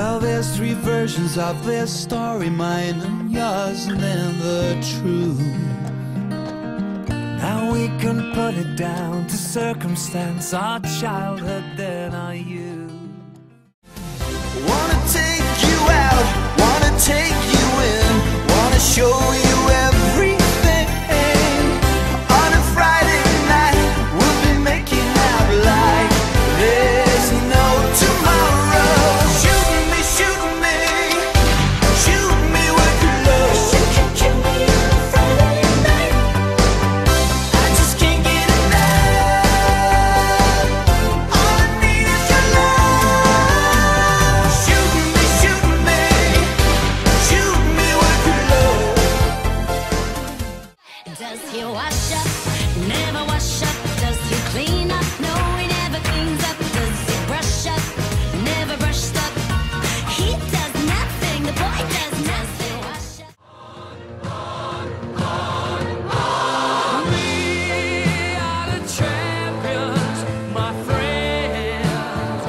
Well, there's three versions of this story, mine and yours, and then the truth. Now we can put it down to circumstance, our childhood, then our youth. Wanna take you out, wanna take you in, wanna show you everything. On a Friday night, we'll be making out like there's no tomorrow. Shoot me, shoot me, shoot me with your love. Shoot me on a Friday night, I just can't get enough. All I need is your love. Shoot me, shoot me, shoot me with your love. Does he wash up? Never wash up. Does he clean up? No, he never cleans up. Does he brush up? Never brushed up. He does nothing. The boy does nothing. Wash up. We are the champions, my friends,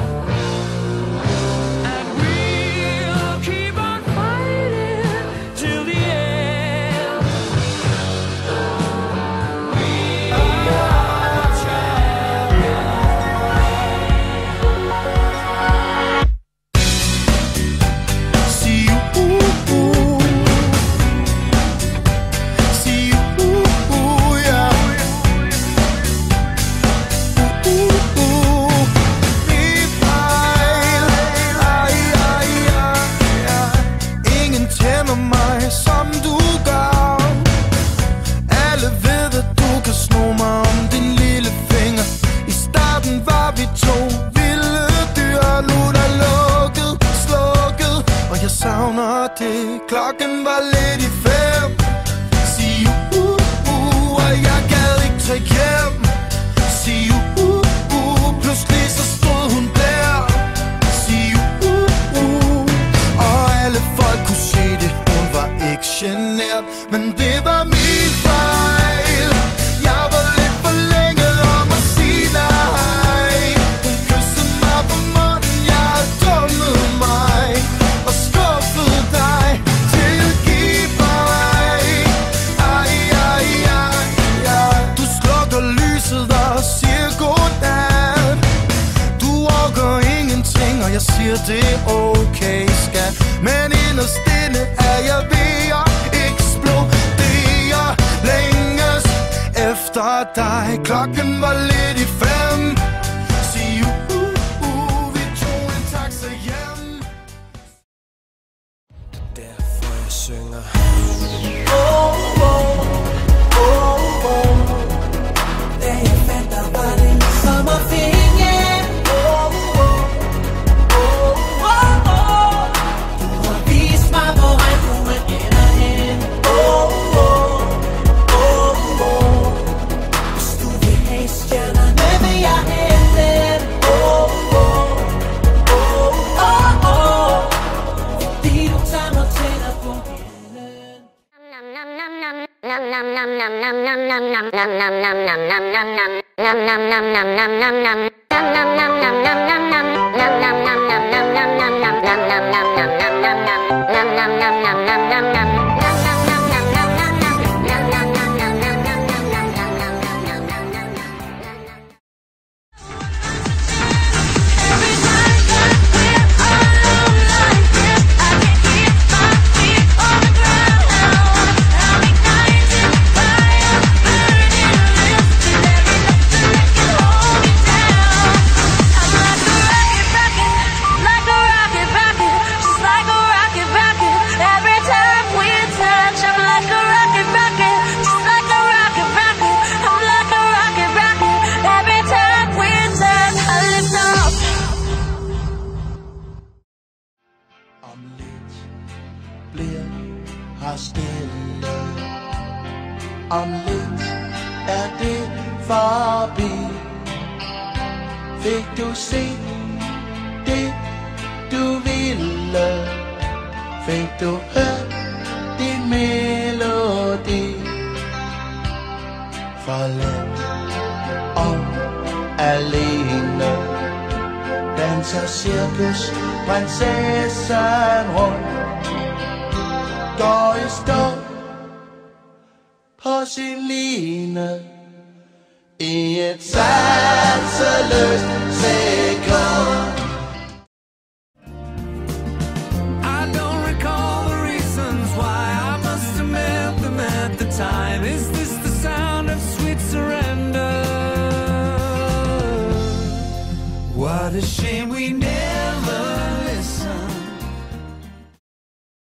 and we'll keep on fighting till the end. We are the champions. See you, see you, yeah. Ingen tænder mig, som du gør. Alle ved, at du kan sno mig om din lille finger. I starten var vi to vilde dyr. Nu er der lukket, slukket, og jeg savner det. Klokken var lidt i 5. Sig og jeg gad ikke tage hjem. Sig pludselig så stod hun der. Sig og alle folk kunne se det. Hun var ikke genert, men det var min fejl. Jeg var lidt for længe om at sige nej. Hun kyssede mig på munden, jeg havde dummet mig og skuffet dig. Tilgiv mig. Ej, ej, ej, ej. Du slukker lyset og siger godnat. Du orker ingenting, og jeg siger det er okay, skat. Men inderst inde er jeg ved at eksplodere. Længes efter dig. Klokken var lidt i 5. Sig vi tog en taxa hjem. Derfor jeg synger. Da jeg fandt dig, var det ligesom at finde. Du har vist mig, hvor regnbuen ender hen. Hvis du vil have stjernerne, vil jeg hente dem. Fordi du tager mig tættere på himlen. Om lidt bliver her stille. Om lidt er det forbi. Fik du set det du ville? Fik du hørt din melodi? Forladt og alene. Den Cirkus, prinsessen rundt, går i stå på sin line i et sanseløst sekund. I don't recall the reasons why I must have met them at the time. Is